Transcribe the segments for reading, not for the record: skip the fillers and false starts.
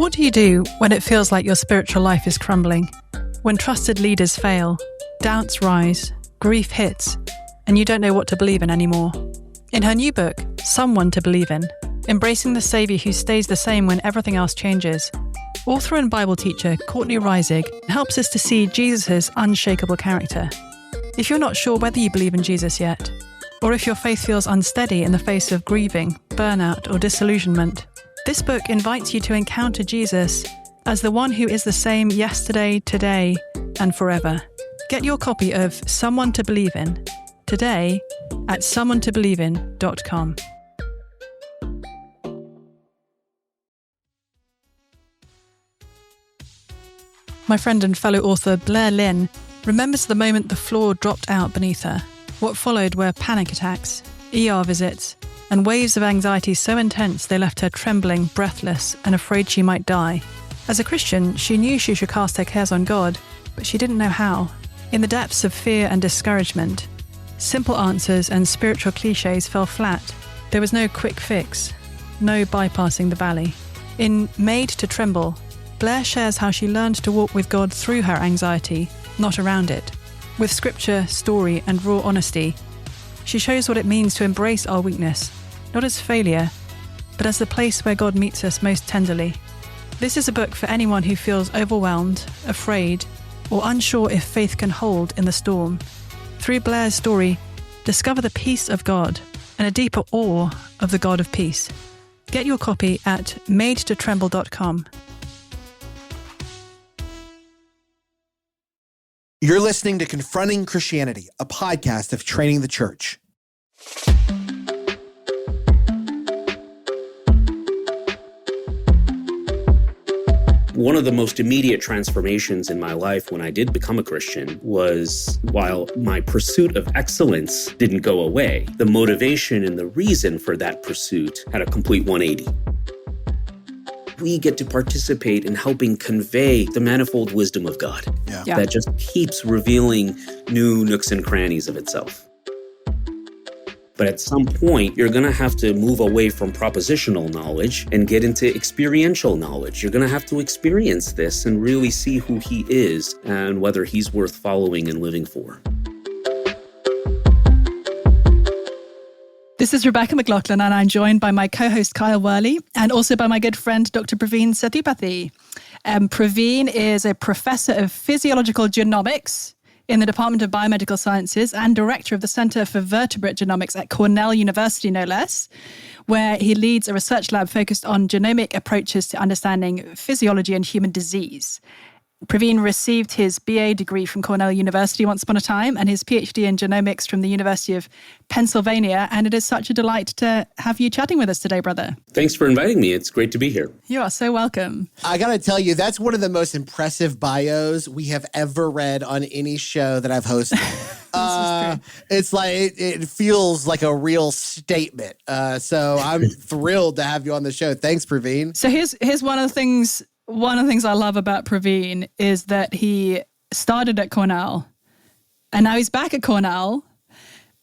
What do you do when it feels like your spiritual life is crumbling? When trusted leaders fail, doubts rise, grief hits, and you don't know what to believe in anymore? In her new book, Someone to Believe In, Embracing the Saviour Who Stays the Same When Everything Else Changes, author and Bible teacher Courtney Reisig helps us to see Jesus' unshakable character. If you're not sure whether you believe in Jesus yet, or if your faith feels unsteady in the face of grieving, burnout, or disillusionment, this book invites you to encounter Jesus as the one who is the same yesterday, today, and forever. Get your copy of Someone to Believe In today at someonetobelievein.com. My friend and fellow author Blair Lynn remembers the moment the floor dropped out beneath her. What followed were panic attacks, ER visits, and waves of anxiety so intense they left her trembling, breathless, and afraid she might die. As a Christian, she knew she should cast her cares on God, but she didn't know how. In the depths of fear and discouragement, simple answers and spiritual cliches fell flat. There was no quick fix, no bypassing the valley. In Made to Tremble, Blair shares how she learned to walk with God through her anxiety, not around it. With scripture, story, and raw honesty, she shows what it means to embrace our weakness, not as failure, but as the place where God meets us most tenderly. This is a book for anyone who feels overwhelmed, afraid, or unsure if faith can hold in the storm. Through Blair's story, discover the peace of God and a deeper awe of the God of peace. Get your copy at madetotremble.com. You're listening to Confronting Christianity, a podcast of Training the Church. One of the most immediate transformations in my life when I did become a Christian was, while my pursuit of excellence didn't go away, the motivation and the reason for that pursuit had a complete 180. We get to participate in helping convey the manifold wisdom of God that just keeps revealing new nooks and crannies of itself. But at some point, you're going to have to move away from propositional knowledge and get into experiential knowledge. You're going to have to experience this and really see who he is and whether he's worth following and living for. This is Rebecca McLaughlin, and I'm joined by my co-host Kyle Worley and also by my good friend Dr. Praveen Sethupathy. Praveen is a professor of physiological genomics in the Department of Biomedical Sciences and director of the Center for Vertebrate Genomics at Cornell University, no less, where he leads a research lab focused on genomic approaches to understanding physiology and human disease. Praveen received his BA degree from Cornell University once upon a time and his PhD in genomics from the University of Pennsylvania. And it is such a delight to have you chatting with us today, brother. Thanks for inviting me. It's great to be here. You are so welcome. I got to tell you, that's one of the most impressive bios we have ever read on any show that I've hosted. It's like, it feels like a real statement. So I'm thrilled to have you on the show. Thanks, Praveen. So here's one of the things I love about Praveen is that he started at Cornell and now he's back at Cornell,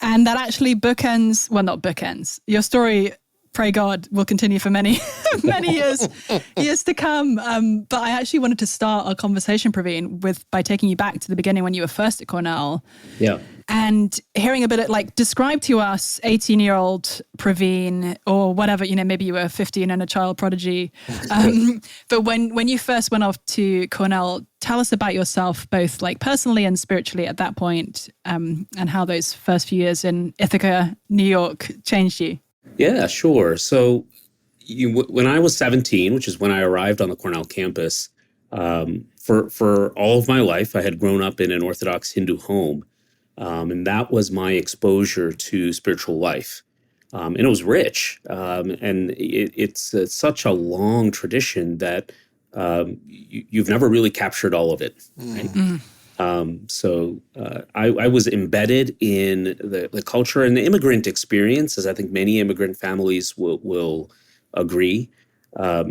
and that actually bookends, well, not bookends. Your story, pray God, will continue for many, many years to come. But I actually wanted to start our conversation, Praveen, by taking you back to the beginning when you were first at Cornell. Yeah. And hearing a bit of, describe to us 18-year-old Praveen, or whatever, maybe you were 15 and a child prodigy. But when you first went off to Cornell, tell us about yourself, both personally and spiritually at that point, and how those first few years in Ithaca, New York, changed you. Yeah, sure. So when I was 17, which is when I arrived on the Cornell campus, for all of my life, I had grown up in an Orthodox Hindu home. And that was my exposure to spiritual life. And it was rich. And it's such a long tradition that you've never really captured all of it. Right? So I was embedded in the culture and the immigrant experience, as I think many immigrant families will agree.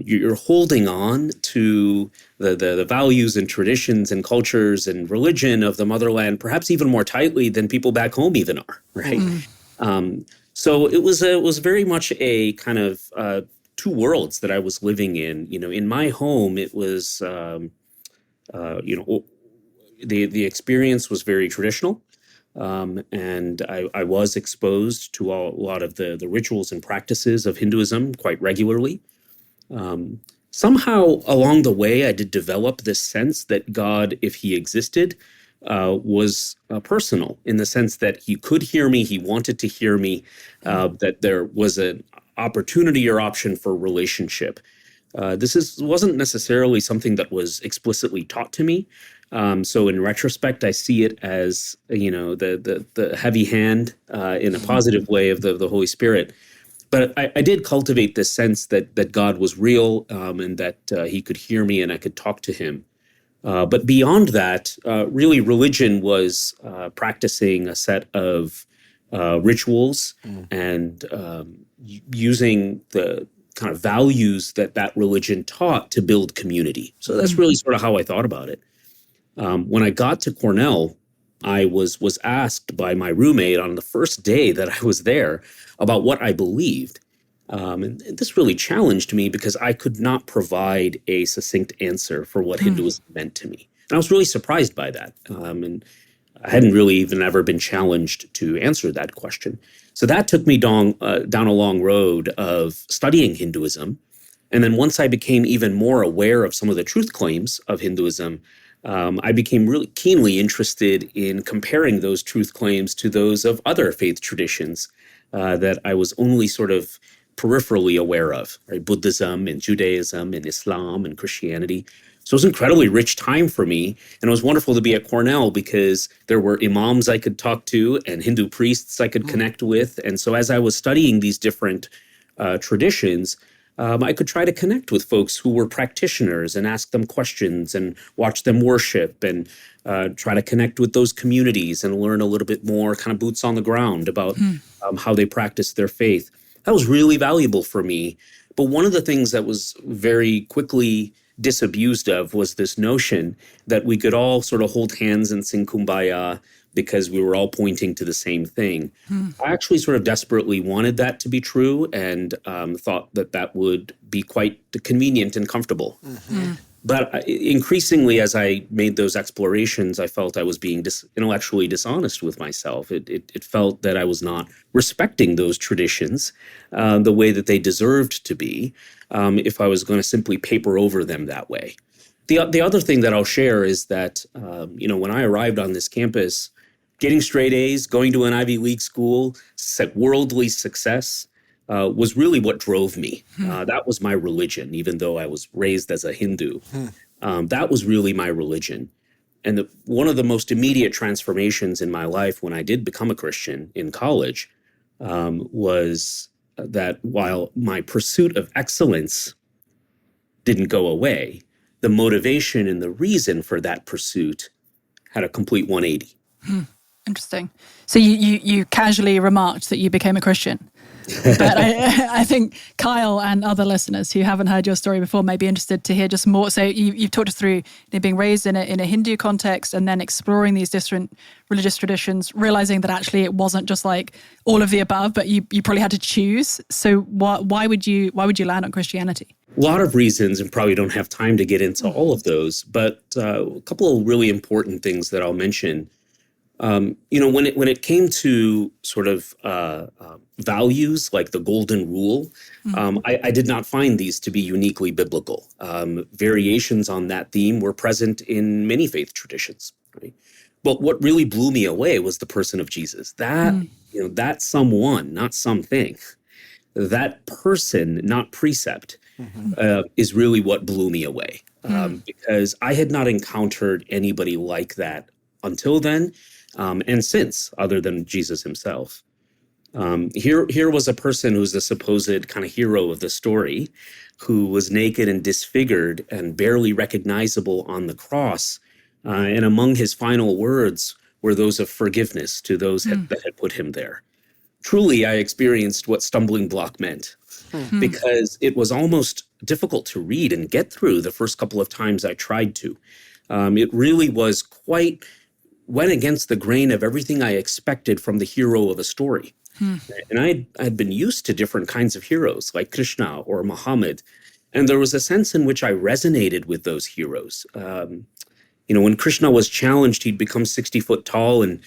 You're holding on to the values and traditions and cultures and religion of the motherland, perhaps even more tightly than people back home even are, right? So it was very much a kind of two worlds that I was living in. In my home, it was, the experience was very traditional. And I was exposed to a lot of the rituals and practices of Hinduism quite regularly. Somehow along the way, I did develop this sense that God, if he existed, was personal, in the sense that he could hear me, he wanted to hear me, that there was an opportunity or option for relationship. This wasn't necessarily something that was explicitly taught to me. So in retrospect, I see it as, the heavy hand in a positive way of the Holy Spirit. But I did cultivate this sense that God was real, and that he could hear me and I could talk to him. But beyond that, really religion was practicing a set of rituals and using the kind of values that religion taught to build community. So that's really sort of how I thought about it. When I got to Cornell, I was asked by my roommate on the first day that I was there about what I believed. And this really challenged me because I could not provide a succinct answer for what Hinduism meant to me. And I was really surprised by that. And I hadn't really even ever been challenged to answer that question. So that took me down a long road of studying Hinduism. And then once I became even more aware of some of the truth claims of Hinduism, I became really keenly interested in comparing those truth claims to those of other faith traditions that I was only sort of peripherally aware of, right? Buddhism and Judaism and Islam and Christianity. So it was an incredibly rich time for me. And it was wonderful to be at Cornell because there were imams I could talk to and Hindu priests I could connect with. And so as I was studying these different traditions, I could try to connect with folks who were practitioners and ask them questions and watch them worship and try to connect with those communities and learn a little bit more kind of boots on the ground about how they practice their faith. That was really valuable for me. But one of the things that was very quickly disabused of was this notion that we could all sort of hold hands and sing Kumbaya because we were all pointing to the same thing. I actually sort of desperately wanted that to be true and thought that would be quite convenient and comfortable. But increasingly, as I made those explorations, I felt I was being intellectually dishonest with myself. It felt that I was not respecting those traditions the way that they deserved to be if I was going to simply paper over them that way. The other thing that I'll share is that, when I arrived on this campus, getting straight A's, going to an Ivy League school, worldly success, was really what drove me. That was my religion, even though I was raised as a Hindu. That was really my religion. And one of the most immediate transformations in my life when I did become a Christian in college was that while my pursuit of excellence didn't go away, the motivation and the reason for that pursuit had a complete 180. Interesting. So you casually remarked that you became a Christian. But I think Kyle and other listeners who haven't heard your story before may be interested to hear just more. So you've talked us through being raised in a Hindu context and then exploring these different religious traditions, realizing that actually it wasn't just like all of the above, but you probably had to choose. So why would you land on Christianity? A lot of reasons, and probably don't have time to get into all of those, but a couple of really important things that I'll mention. When it came to sort of values like the golden rule, I did not find these to be uniquely biblical. Variations on that theme were present in many faith traditions. Right? But what really blew me away was the person of Jesus. That someone, not something, that person, not precept, is really what blew me away. Because I had not encountered anybody like that until then. And since, other than Jesus himself. Here was a person who's the supposed kind of hero of the story, who was naked and disfigured and barely recognizable on the cross. And among his final words were those of forgiveness to those that had put him there. Truly, I experienced what stumbling block meant, because it was almost difficult to read and get through the first couple of times I tried to. It really went against the grain of everything I expected from the hero of a story. And I'd been used to different kinds of heroes like Krishna or Muhammad. And there was a sense in which I resonated with those heroes. When Krishna was challenged, he'd become 60 foot tall and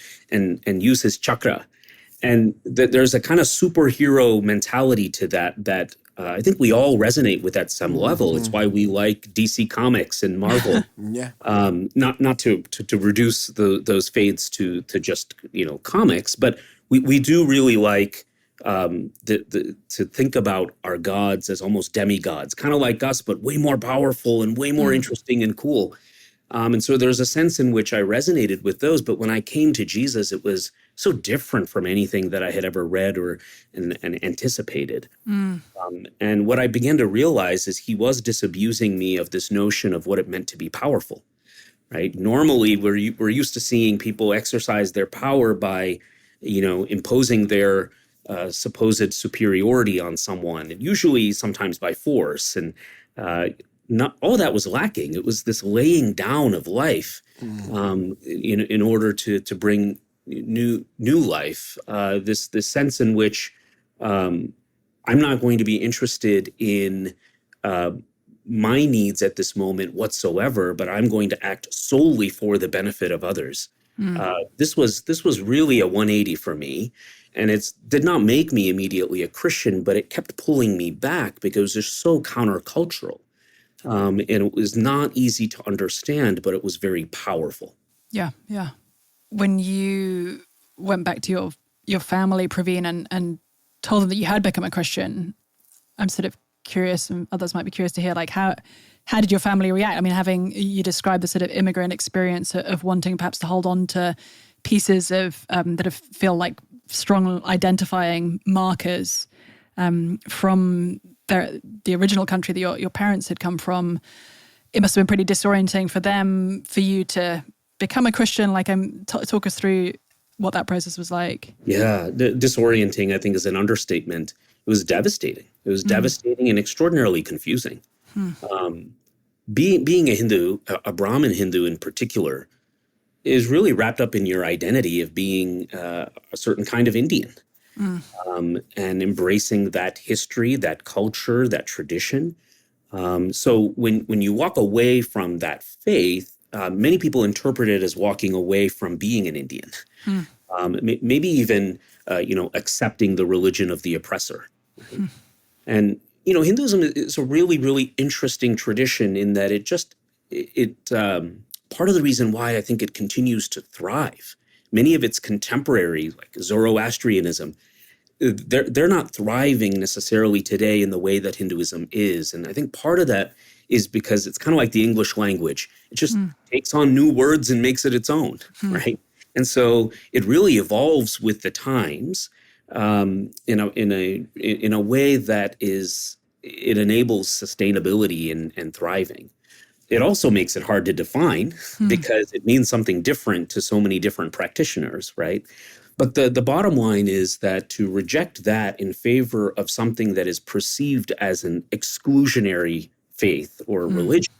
use his chakra. And there's a kind of superhero mentality to that I think we all resonate with at some level. It's why we like DC Comics and Marvel. Yeah. Not to reduce those faiths to just comics, but we do really like to think about our gods as almost demigods, kind of like us, but way more powerful and way more interesting and cool. And so there's a sense in which I resonated with those. But when I came to Jesus, it was so different from anything that I had ever read and anticipated. And what I began to realize is he was disabusing me of this notion of what it meant to be powerful, right? Normally, we're used to seeing people exercise their power by, imposing their supposed superiority on someone, and usually sometimes by force. And not all that was lacking. It was this laying down of life in order to bring new life. This sense in which I'm not going to be interested in my needs at this moment whatsoever, but I'm going to act solely for the benefit of others. This was really a 180 for me. And it did not make me immediately a Christian, but it kept pulling me back because it was just so countercultural. And it was not easy to understand, but it was very powerful. Yeah. When you went back to your family, Praveen, and told them that you had become a Christian, I'm sort of curious, and others might be curious to hear, like, how did your family react? I mean, having you described the sort of immigrant experience of wanting perhaps to hold on to pieces of that feel like strong identifying markers from the original country that your parents had come from. It must have been pretty disorienting for them, for you to become a Christian. Like, talk us through what that process was like. Yeah, disorienting, I think, is an understatement. It was devastating. It was devastating and extraordinarily confusing. Being a Hindu, a Brahmin Hindu in particular, is really wrapped up in your identity of being a certain kind of Indian. And embracing that history, that culture, that tradition. So when you walk away from that faith, many people interpret it as walking away from being an Indian. Maybe even accepting the religion of the oppressor. And Hinduism is a really, really interesting tradition in that part of the reason why I think it continues to thrive. Many of its contemporaries, like Zoroastrianism, they're not thriving necessarily today in the way that Hinduism is. And I think part of that is because it's kind of like the English language. It just takes on new words and makes it its own, right? And so it really evolves with the times in a way that it enables sustainability and thriving. It also makes it hard to define because it means something different to so many different practitioners, right? But the bottom line is that to reject that in favor of something that is perceived as an exclusionary faith or religion,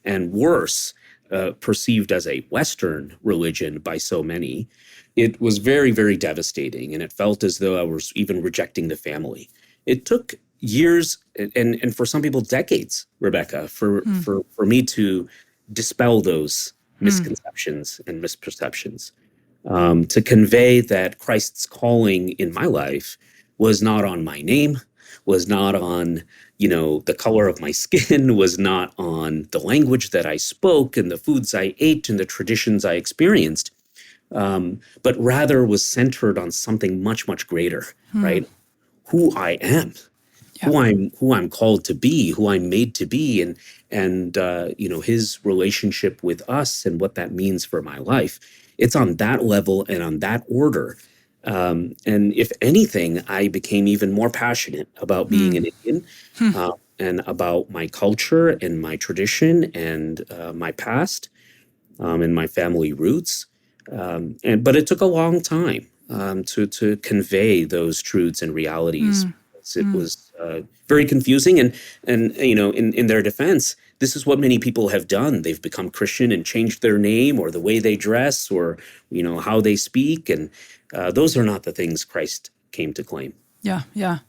and worse, perceived as a Western religion by so many, it was very, very devastating. And it felt as though I was even rejecting the family. It took years and for some people decades, Rebecca, for me to dispel those misconceptions and misperceptions. To convey that Christ's calling in my life was not on my name, was not on, the color of my skin, was not on the language that I spoke and the foods I ate and the traditions I experienced, but rather was centered on something much, much greater, right? Who I am, who I'm called to be, who I'm made to be, and his relationship with us and what that means for my life. It's on that level and on that order. And if anything, I became even more passionate about being an Indian and about my culture and my tradition and my past and my family roots. But it took a long time to convey those truths and realities. It was very confusing. And in their defense, this is what many people have done. They've become Christian and changed their name or the way they dress or, how they speak. And those are not the things Christ came to claim. Yeah, yeah.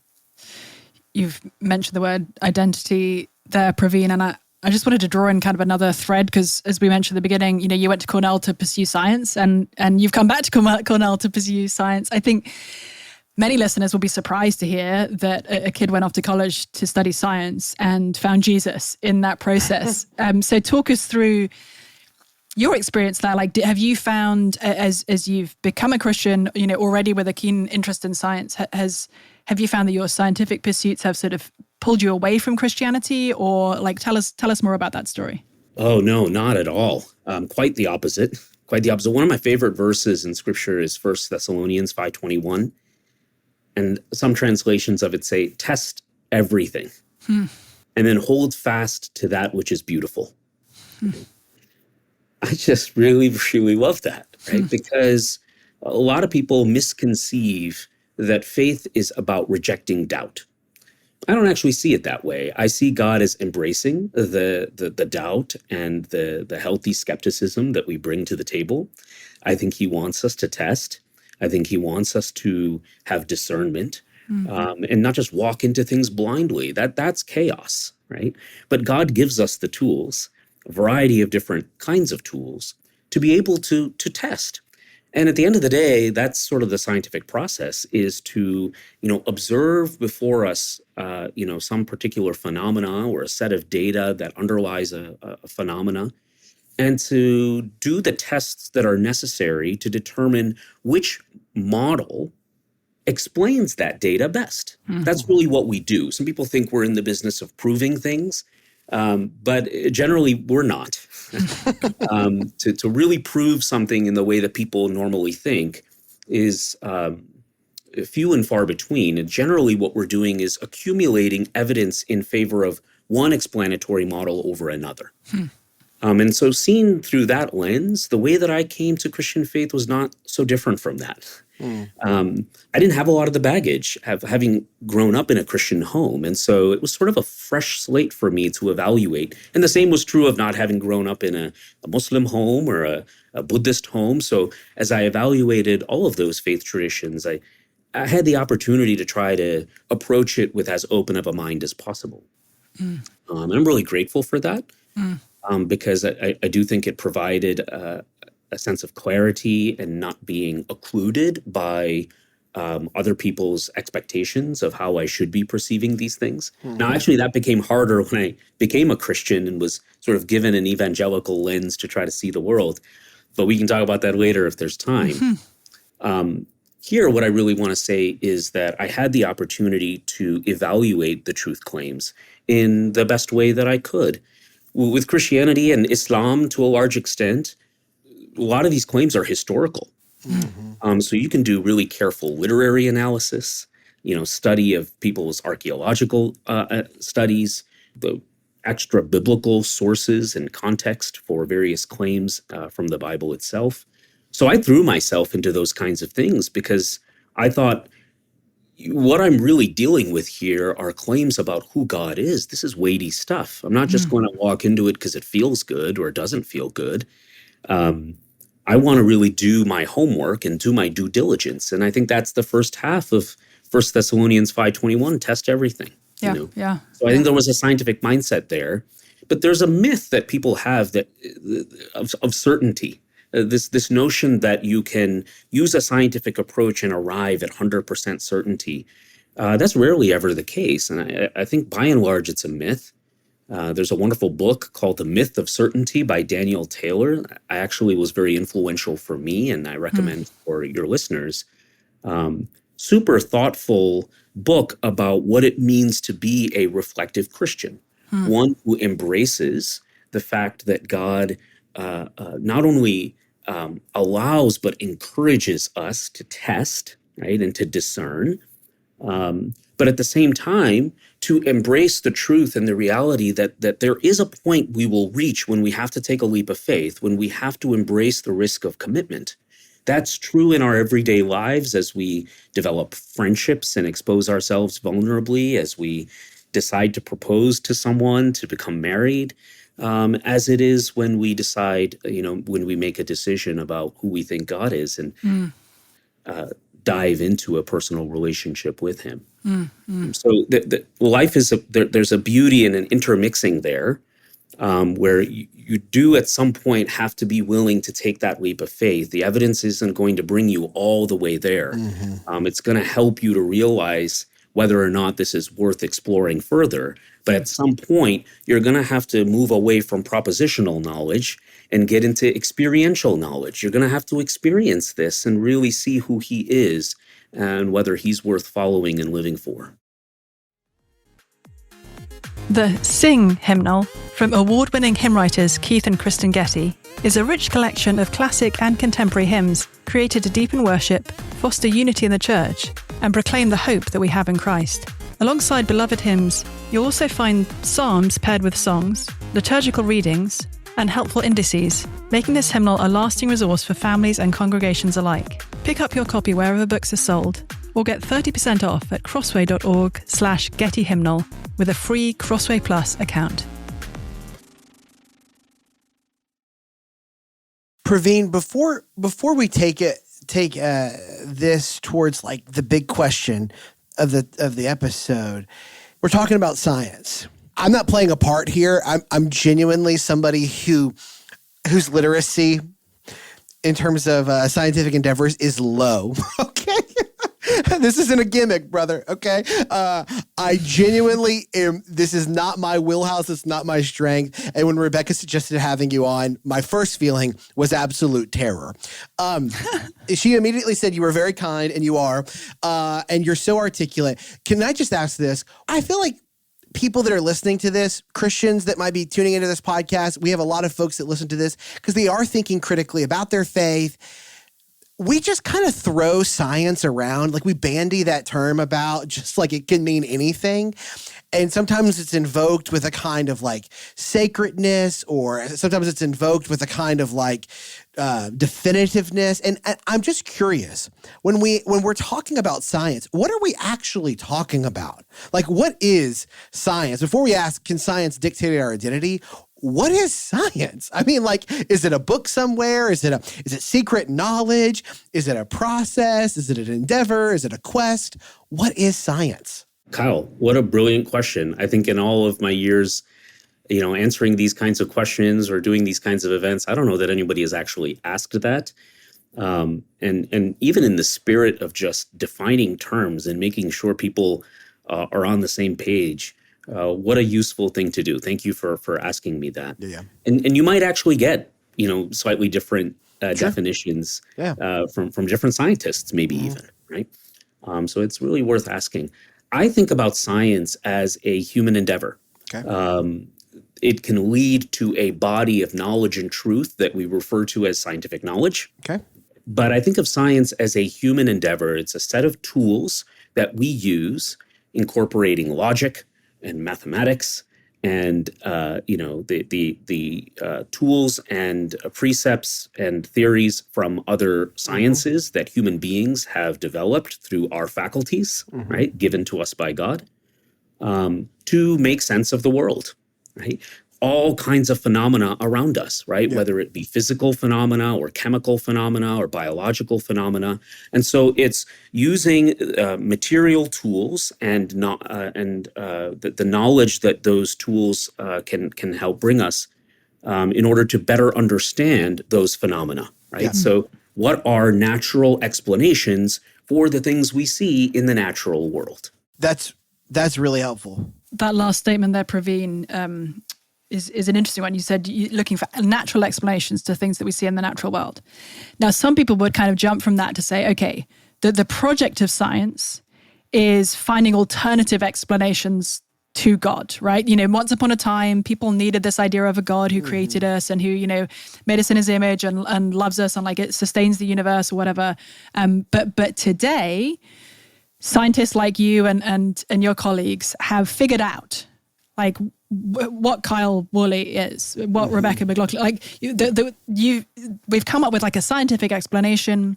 You've mentioned the word identity there, Praveen, and I just wanted to draw in kind of another thread because, as we mentioned at the beginning, you went to Cornell to pursue science, and you've come back to Cornell to pursue science. I think many listeners will be surprised to hear that a kid went off to college to study science and found Jesus in that process. So talk us through your experience there. Like, have you found, as you've become a Christian, already with a keen interest in science, have you found that your scientific pursuits have sort of pulled you away from Christianity, or like tell us more about that story? Oh, no, not at all. Quite the opposite. Quite the opposite. One of my favorite verses in Scripture is 1 Thessalonians 5:21. And some translations of it say, test everything, and then hold fast to that which is beautiful. I just really, really love that, right? Because a lot of people misconceive that faith is about rejecting doubt. I don't actually see it that way. I see God as embracing the doubt and the healthy skepticism that we bring to the table. I think he wants us to test. I think he wants us to have discernment and not just walk into things blindly. That's chaos, right? But God gives us the tools, a variety of different kinds of tools, to be able to test. And at the end of the day, that's sort of the scientific process, is to, observe before us, some particular phenomena or a set of data that underlies a phenomena, and to do the tests that are necessary to determine which model explains that data best. That's really what we do. Some people think we're in the business of proving things, but generally we're not. To really prove something in the way that people normally think is few and far between. And generally what we're doing is accumulating evidence in favor of one explanatory model over another. And so seen through that lens, the way that I came to Christian faith was not so different from that. I didn't have a lot of the baggage of having grown up in a Christian home. And so it was sort of a fresh slate for me to evaluate. And the same was true of not having grown up in a Muslim home or a Buddhist home. So as I evaluated all of those faith traditions, I had the opportunity to try to approach it with as open of a mind as possible. And I'm really grateful for that. Because I do think it provided a sense of clarity and not being occluded by other people's expectations of how I should be perceiving these things. Now, actually, that became harder when I became a Christian and was sort of given an evangelical lens to try to see the world. But we can talk about that later if there's time. Here, what I really want to say is that I had the opportunity to evaluate the truth claims in the best way that I could. With Christianity and Islam, to a large extent, a lot of these claims are historical. So you can do really careful literary analysis, study of people's archaeological studies, the extra biblical sources and context for various claims from the Bible itself. So I threw myself into those kinds of things because I thought, what I'm really dealing with here are claims about who God is. This is weighty stuff. I'm not just going to walk into it because it feels good or it doesn't feel good. I want to really do my homework and do my due diligence. And I think that's the first half of 1 Thessalonians 5:21, test everything. Yeah. So I think there was a scientific mindset there. But there's a myth that people have that of certainty. This notion that you can use a scientific approach and arrive at 100% certainty, that's rarely ever the case. And I think by and large, it's a myth. There's a wonderful book called The Myth of Certainty by Daniel Taylor. I actually was very influential for me, and I recommend for your listeners. Super thoughtful book about what it means to be a reflective Christian, one who embraces the fact that God not only allows but encourages us to test, right, and to discern, but at the same time to embrace the truth and the reality that there is a point we will reach when we have to take a leap of faith, when we have to embrace the risk of commitment. That's true in our everyday lives as we develop friendships and expose ourselves vulnerably, as we decide to propose to someone, to become married, as it is when we decide, when we make a decision about who we think God is. And dive into a personal relationship with him. So the life is there's a beauty and an intermixing there, where you do at some point have to be willing to take that leap of faith. The evidence isn't going to bring you all the way there. It's going to help you to realize whether or not this is worth exploring further. But at some point, you're going to have to move away from propositional knowledge and get into experiential knowledge. You're going to have to experience this and really see who he is and whether he's worth following and living for. The Sing hymnal, from award-winning hymn writers Keith and Kristen Getty, is a rich collection of classic and contemporary hymns created to deepen worship, foster unity in the church, and proclaim the hope that we have in Christ. Alongside beloved hymns, you'll also find psalms paired with songs, liturgical readings, and helpful indices, making this hymnal a lasting resource for families and congregations alike. Pick up your copy wherever books are sold, or get 30% off at crossway.org/Getty Hymnal with a free Crossway Plus account. Praveen, before we take this towards like the big question of the episode, we're talking about science. I'm not playing a part here. I'm genuinely somebody whose literacy in terms of scientific endeavors is low. Okay. This isn't a gimmick, brother, okay? I genuinely am, this is not my wheelhouse, it's not my strength. And when Rebecca suggested having you on, my first feeling was absolute terror. She immediately said you were very kind, and you are, and you're so articulate. Can I just ask this? I feel like people that are listening to this, Christians that might be tuning into this podcast, we have a lot of folks that listen to this because they are thinking critically about their faith. We just kind of throw science around, like we bandy that term about just like it can mean anything. And sometimes it's invoked with a kind of like sacredness, or sometimes it's invoked with a kind of like definitiveness. And I'm just curious, when we're talking about science, what are we actually talking about? Like, what is science? Before we ask, can science dictate our identity? What is science? I mean, like, is it a book somewhere? Is it secret knowledge? Is it a process? Is it an endeavor? Is it a quest? What is science? Kyle, what a brilliant question. I think in all of my years, answering these kinds of questions or doing these kinds of events, I don't know that anybody has actually asked that. And even in the spirit of just defining terms and making sure people are on the same page, what a useful thing to do. Thank you for asking me that. Yeah. And you might actually get, slightly different definitions from different scientists, maybe even, right? So it's really worth asking. I think about science as a human endeavor. Okay. It can lead to a body of knowledge and truth that we refer to as scientific knowledge. Okay. But I think of science as a human endeavor. It's a set of tools that we use, incorporating logic and mathematics, and the tools and precepts and theories from other sciences that human beings have developed through our faculties, right, given to us by God, to make sense of the world, right? All kinds of phenomena around us, right? Yeah. Whether it be physical phenomena or chemical phenomena or biological phenomena. And so it's using material tools and the knowledge that those tools can help bring us in order to better understand those phenomena, right? Yeah. So what are natural explanations for the things we see in the natural world? That's really helpful. That last statement there, Praveen, is an interesting one. You said you're looking for natural explanations to things that we see in the natural world. Now, some people would kind of jump from that to say, okay, the project of science is finding alternative explanations to God, right? Once upon a time, people needed this idea of a God who created us and who, made us in his image and loves us and like it sustains the universe or whatever. But today, scientists like you and your colleagues have figured out like what Kyle Worley is, what Rebecca McLaughlin, like we've come up with like a scientific explanation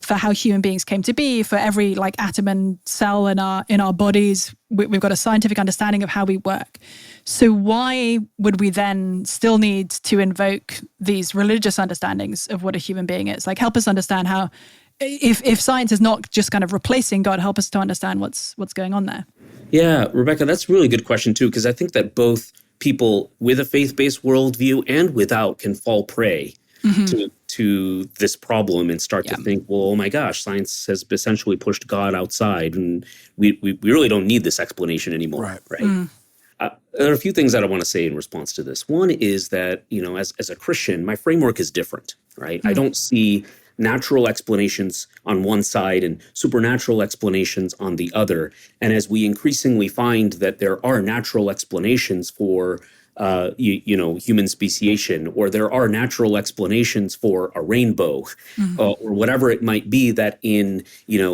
for how human beings came to be, for every like atom and cell in our bodies. We've got a scientific understanding of how we work. So why would we then still need to invoke these religious understandings of what a human being is? Like, help us understand how if science is not just kind of replacing God, help us to understand what's going on there. Yeah, Rebecca, that's a really good question too, because I think that both people with a faith-based worldview and without can fall prey to this problem and start to think, well, oh my gosh, science has essentially pushed God outside, and we really don't need this explanation anymore, right? There are a few things that I want to say in response to this. One is that, as a Christian, my framework is different, right? I don't see natural explanations on one side and supernatural explanations on the other. And as we increasingly find that there are natural explanations for, human speciation, or there are natural explanations for a rainbow, or whatever it might be that in,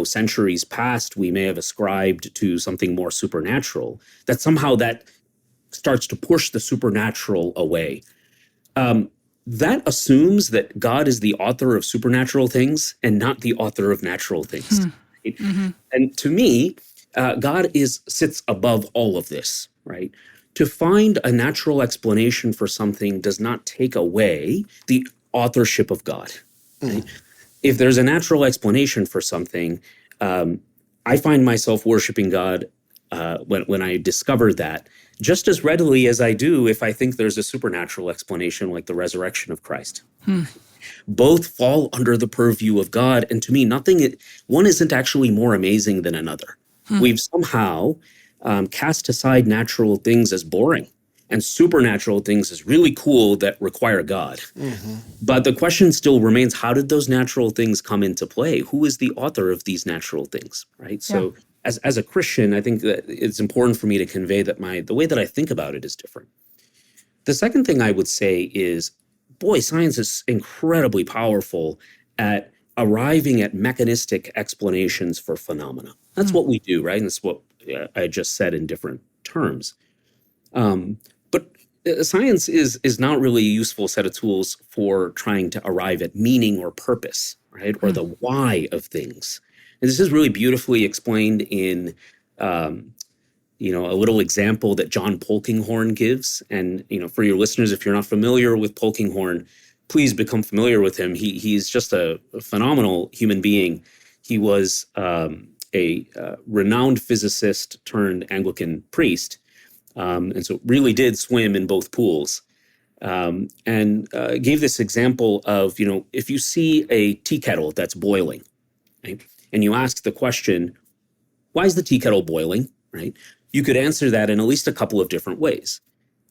centuries past we may have ascribed to something more supernatural, that somehow that starts to push the supernatural away. That assumes that God is the author of supernatural things and not the author of natural things. And to me, God sits above all of this, right? To find a natural explanation for something does not take away the authorship of God. Right? If there's a natural explanation for something, I find myself worshiping God when I discover that, just as readily as I do if I think there's a supernatural explanation like the resurrection of Christ. Both fall under the purview of God, and to me, one isn't actually more amazing than another. We've somehow cast aside natural things as boring and supernatural things as really cool that require God. But the question still remains, how did those natural things come into play? Who is the author of these natural things, right? So as a Christian, I think that it's important for me to convey that the way that I think about it is different. The second thing I would say is, boy, science is incredibly powerful at arriving at mechanistic explanations for phenomena. That's what we do, right? And that's what I just said in different terms. But science is not really a useful set of tools for trying to arrive at meaning or purpose, right? Or the why of things. And this is really beautifully explained in, a little example that John Polkinghorne gives. And, for your listeners, if you're not familiar with Polkinghorne, please become familiar with him. He's just a phenomenal human being. He was a renowned physicist turned Anglican priest. And so really did swim in both pools. And gave this example of, if you see a tea kettle that's boiling, right? And you ask the question, why is the tea kettle boiling, right? You could answer that in at least a couple of different ways.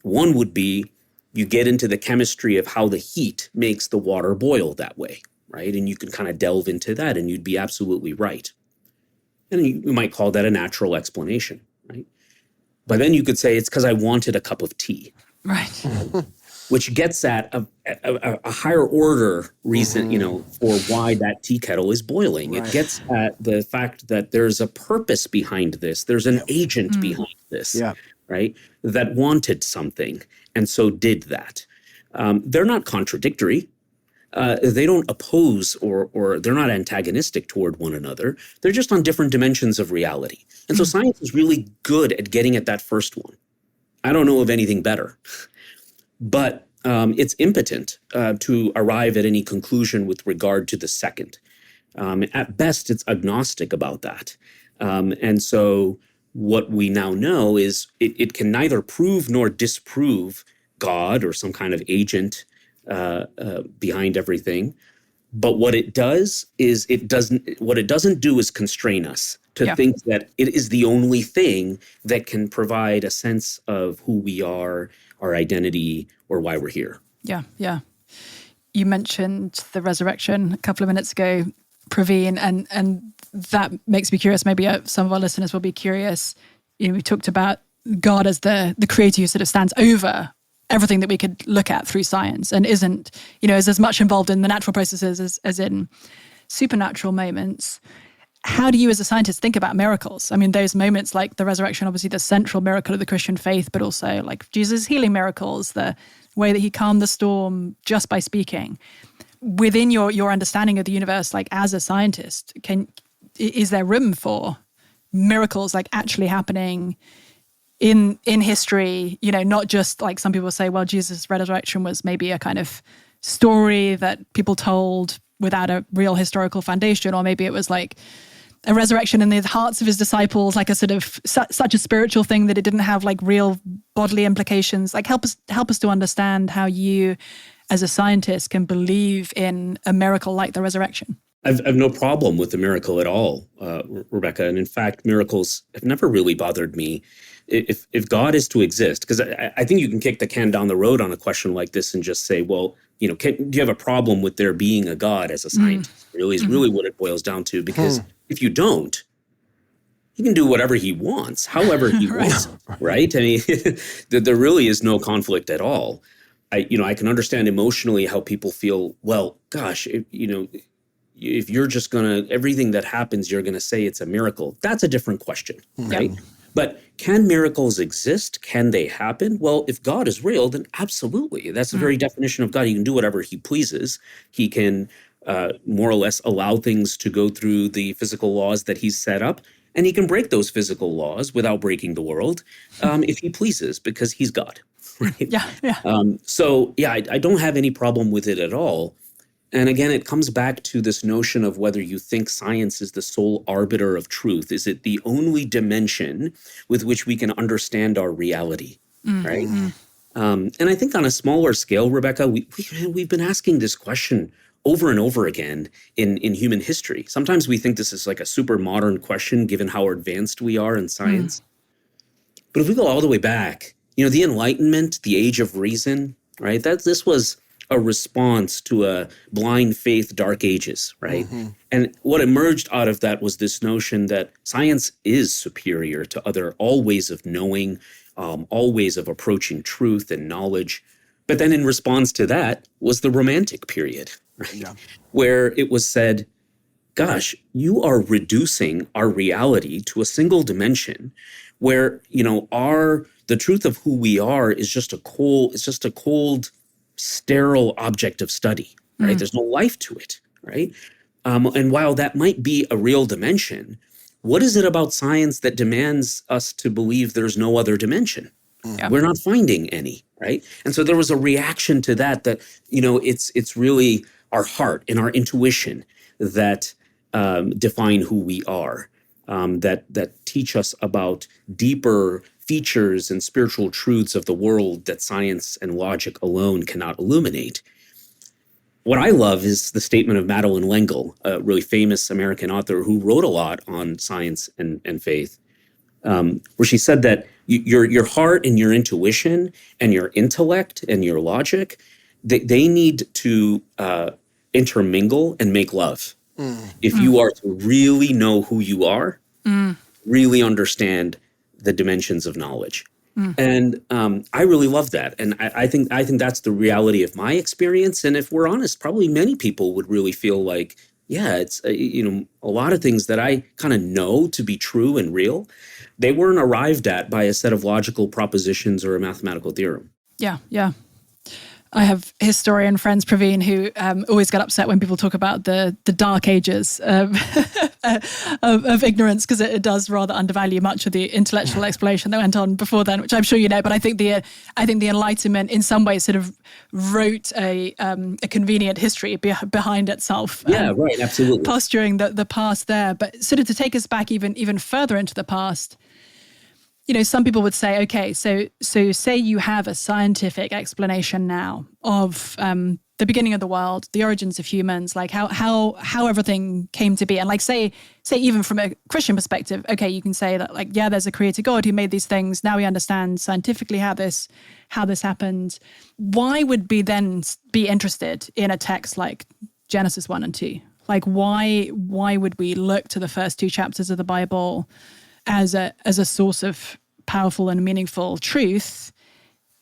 One would be you get into the chemistry of how the heat makes the water boil that way, right? And you can kind of delve into that and you'd be absolutely right. And you might call that a natural explanation, right? But then you could say it's because I wanted a cup of tea. Right. Which gets at a higher order reason, for why that tea kettle is boiling. Right. It gets at the fact that there's a purpose behind this. There's an agent behind this, right? That wanted something and so did that. They're not contradictory. They don't oppose or they're not antagonistic toward one another. They're just on different dimensions of reality. And so science is really good at getting at that first one. I don't know of anything better. But it's impotent to arrive at any conclusion with regard to the second. At best, it's agnostic about that. And so what we now know is it can neither prove nor disprove God or some kind of agent behind everything. But what it does is what it doesn't do is constrain us to think that it is the only thing that can provide a sense of who we are, our identity, or why we're here. Yeah. You mentioned the resurrection a couple of minutes ago, Praveen, and that makes me curious. Maybe some of our listeners will be curious. We talked about God as the creator who sort of stands over everything that we could look at through science and is as much involved in the natural processes as in supernatural moments. How do you as a scientist think about miracles? I mean, those moments like the resurrection, obviously the central miracle of the Christian faith, but also like Jesus' healing miracles, the way that he calmed the storm just by speaking. Within your understanding of the universe, like as a scientist, is there room for miracles like actually happening in history, not just like some people say, well, Jesus' resurrection was maybe a kind of story that people told, without a real historical foundation, or maybe it was like a resurrection in the hearts of his disciples, like a sort of such a spiritual thing that it didn't have like real bodily implications. Like help us to understand how you, as a scientist, can believe in a miracle like the resurrection. I've no problem with the miracle at all, Rebecca. And in fact, miracles have never really bothered me. If God is to exist, because I think you can kick the can down the road on a question like this and just say, well, do you have a problem with there being a God as a scientist? Really is really what it boils down to. Because if you don't, he can do whatever he wants, however he wants, right? I mean, there really is no conflict at all. I can understand emotionally how people feel, well, gosh, if you're just everything that happens, you're going to say it's a miracle. That's a different question, right? Yep. But can miracles exist? Can they happen? Well, if God is real, then absolutely. That's the very definition of God. He can do whatever he pleases. He can more or less allow things to go through the physical laws that he's set up. And he can break those physical laws without breaking the world if he pleases, because he's God. Right? Yeah. I don't have any problem with it at all. And again, it comes back to this notion of whether you think science is the sole arbiter of truth. Is it the only dimension with which we can understand our reality, right? And I think on a smaller scale, Rebecca, we've been asking this question over and over again in human history. Sometimes we think this is like a super modern question, given how advanced we are in science. But if we go all the way back, the Enlightenment, the Age of Reason, right? This was a response to a blind faith dark ages, right? And what emerged out of that was this notion that science is superior to all ways of knowing, all ways of approaching truth and knowledge. But then in response to that was the Romantic period, right? Yeah. Where it was said, gosh, you are reducing our reality to a single dimension where, the truth of who we are is just a cold, sterile object of study, right? There's no life to it, right? And while that might be a real dimension, what is it about science that demands us to believe there's no other dimension? We're not finding any, right? And so there was a reaction to that it's really our heart and our intuition that define who we are, that teach us about deeper features and spiritual truths of the world that science and logic alone cannot illuminate. What I love is the statement of Madeleine L'Engle, a really famous American author who wrote a lot on science and faith, where she said that your heart and your intuition and your intellect and your logic, they need to intermingle and make love. If you are to really know who you are, really understand the dimensions of knowledge. And I really love that. And I think that's the reality of my experience. And if we're honest, probably many people would really feel like, yeah, it's, a lot of things that I kind of know to be true and real, they weren't arrived at by a set of logical propositions or a mathematical theorem. Yeah. I have historian friends, Praveen, who always get upset when people talk about the dark ages of ignorance, because it does rather undervalue much of the intellectual exploration that went on before then, which I'm sure you know. But I think the Enlightenment, in some ways, sort of wrote a convenient history behind itself. Yeah, right, absolutely. Posturing the past there, but sort of to take us back even further into the past. Some people would say, okay, so say you have a scientific explanation now of the beginning of the world, the origins of humans, like how everything came to be. And like say even from a Christian perspective, okay, you can say that like, yeah, there's a creator God who made these things. Now we understand scientifically how this happened. Why would we then be interested in a text like Genesis 1 and 2? Like why would we look to the first two chapters of the Bible as a source of powerful and meaningful truth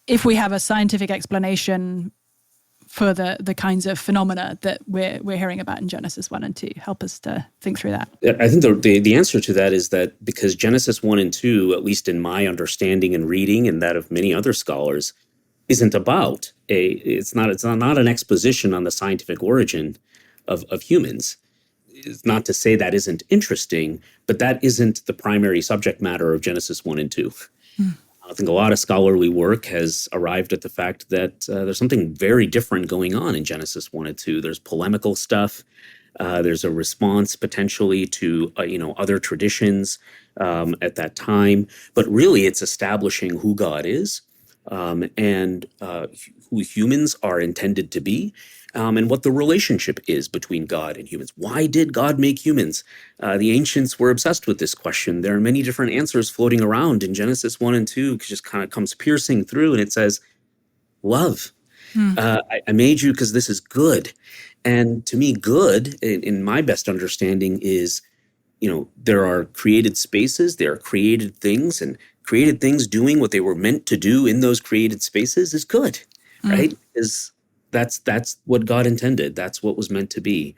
if we have a scientific explanation for the kinds of phenomena that we're hearing about in Genesis 1 and 2? Help us to think through that. I think the answer to that is that because Genesis 1 and 2, at least in my understanding and reading and that of many other scholars, isn't about it's not an exposition on the scientific origin of humans. It's not to say that isn't interesting, but that isn't the primary subject matter of Genesis 1 and 2. I think a lot of scholarly work has arrived at the fact that there's something very different going on in Genesis 1 and 2. There's polemical stuff. There's a response potentially to other traditions at that time, but really it's establishing who God is and who humans are intended to be, and what the relationship is between God and humans. Why did God make humans? The ancients were obsessed with this question. There are many different answers floating around in Genesis 1 and 2. It just kind of comes piercing through, and it says, love. I made you because this is good. And to me, good, in my best understanding, is, there are created spaces, there are created things, and created things doing what they were meant to do in those created spaces is good, right? That's what God intended. That's what was meant to be.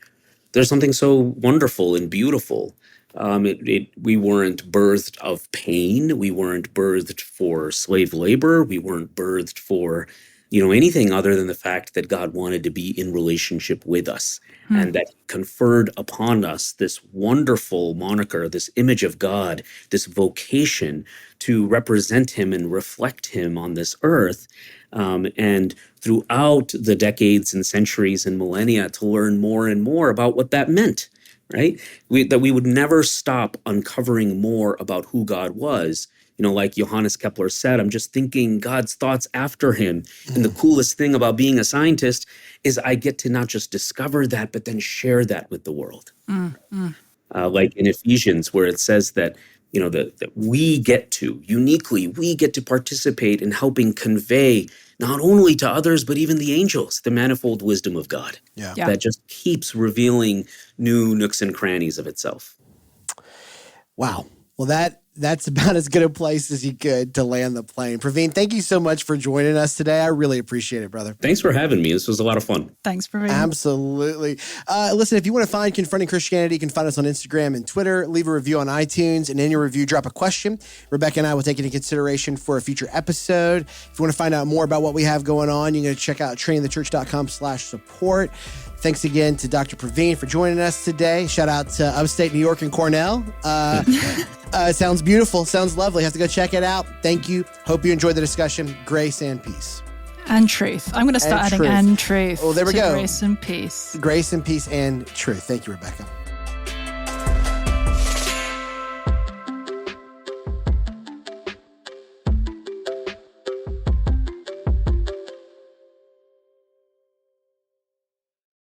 There's something so wonderful and beautiful. We weren't birthed of pain. We weren't birthed for slave labor. We weren't birthed for, anything other than the fact that God wanted to be in relationship with us, and that conferred upon us this wonderful moniker, this image of God, this vocation to represent him and reflect him on this earth. And throughout the decades and centuries and millennia, to learn more and more about what that meant, right? That we would never stop uncovering more about who God was. Like Johannes Kepler said, I'm just thinking God's thoughts after him. And the coolest thing about being a scientist is I get to not just discover that, but then share that with the world. Like in Ephesians, where it says that, that we get to participate in helping convey not only to others, but even the angels, the manifold wisdom of God. Yeah. That just keeps revealing new nooks and crannies of itself. Wow. Well, that's about as good a place as you could to land the plane. Praveen, thank you so much for joining us today. I really appreciate it, brother. Thanks for having me. This was a lot of fun. Thanks, Praveen. Absolutely. Listen, if you want to find Confronting Christianity, you can find us on Instagram and Twitter. Leave a review on iTunes, and in your review, drop a question. Rebecca and I will take it into consideration for a future episode. If you want to find out more about what we have going on, you can check out trainingthechurch.com/support. Thanks again to Dr. Praveen for joining us today. Shout out to upstate New York and Cornell. Sounds beautiful. Sounds lovely. Have to go check it out. Thank you. Hope you enjoyed the discussion. Grace and peace. And truth. I'm going to start adding truth. and truth. Oh, there we go. Grace and peace. Grace and peace and truth. Thank you, Rebecca.